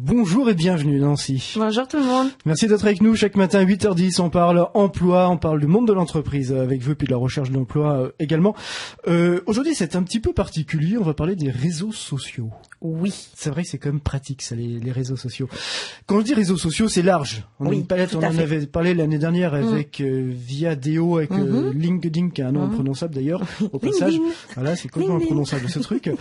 Bonjour et bienvenue Nancy. Bonjour tout le monde. Merci d'être avec nous chaque matin à 8h10. On parle emploi, on parle du monde de l'entreprise avec vous, puis de la recherche d'emploi également. Aujourd'hui c'est un petit peu particulier, on va parler des réseaux sociaux. Oui. C'est vrai que c'est quand même pratique ça, les réseaux sociaux. Quand je dis réseaux sociaux, c'est large. On a une palette, on en avait parlé l'année dernière avec Viadeo, avec LinkedIn, qui a un nom imprononçable d'ailleurs, au passage. Voilà, c'est complètement imprononçable ce truc.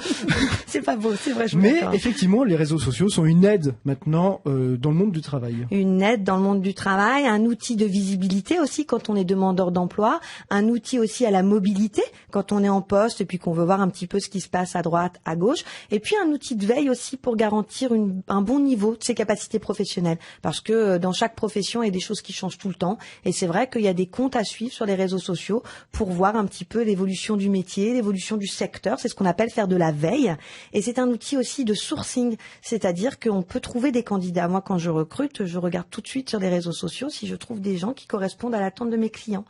C'est pas beau, c'est vrai. Mais effectivement, les réseaux sociaux sont une aide maintenant dans le monde du travail. Une aide dans le monde du travail, un outil de visibilité aussi quand on est demandeur d'emploi, un outil aussi à la mobilité quand on est en poste et puis qu'on veut voir un petit peu ce qui se passe à droite, à gauche, et puis un outil de veille aussi pour garantir un bon niveau de ses capacités professionnelles, parce que dans chaque profession il y a des choses qui changent tout le temps, et c'est vrai qu'il y a des comptes à suivre sur les réseaux sociaux pour voir un petit peu l'évolution du métier, l'évolution du secteur. C'est ce qu'on appelle faire de la veille, et c'est un outil aussi de sourcing, c'est-à-dire qu'on peut trouver des candidats. Moi, quand je recrute, je regarde tout de suite sur les réseaux sociaux si je trouve des gens qui correspondent à l'attente de mes clients.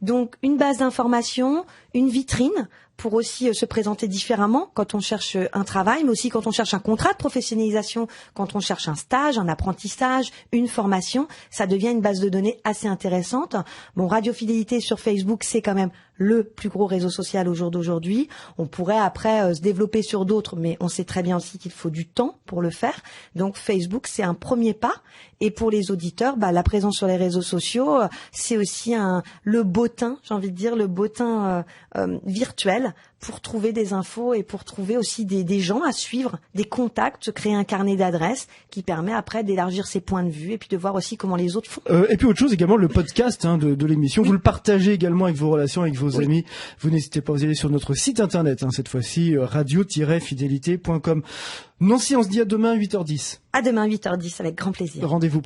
Donc, une base d'information, une vitrine pour aussi se présenter différemment quand on cherche un travail, mais aussi quand on cherche un contrat de professionnalisation, quand on cherche un stage, un apprentissage, une formation, ça devient une base de données assez intéressante. Bon, Radio Fidélité sur Facebook, c'est quand même le plus gros réseau social au jour d'aujourd'hui. On pourrait après se développer sur d'autres, mais on sait très bien aussi qu'il faut du temps pour le faire. Donc Facebook, c'est un premier pas. Et pour les auditeurs, la présence sur les réseaux sociaux, c'est aussi le bottin, j'ai envie de dire, le bottin virtuel pour trouver des infos et pour trouver aussi des gens à suivre, des contacts, se créer un carnet d'adresses qui permet après d'élargir ses points de vue et puis de voir aussi comment les autres font. Et puis autre chose également, le podcast de l'émission, vous le partagez également avec vos relations, avec vos amis. Vous n'hésitez pas, vous allez sur notre site internet, cette fois-ci, radio-fidélité.com. Nancy, on se dit à demain 8h10. À demain 8h10, avec grand plaisir. Rendez-vous.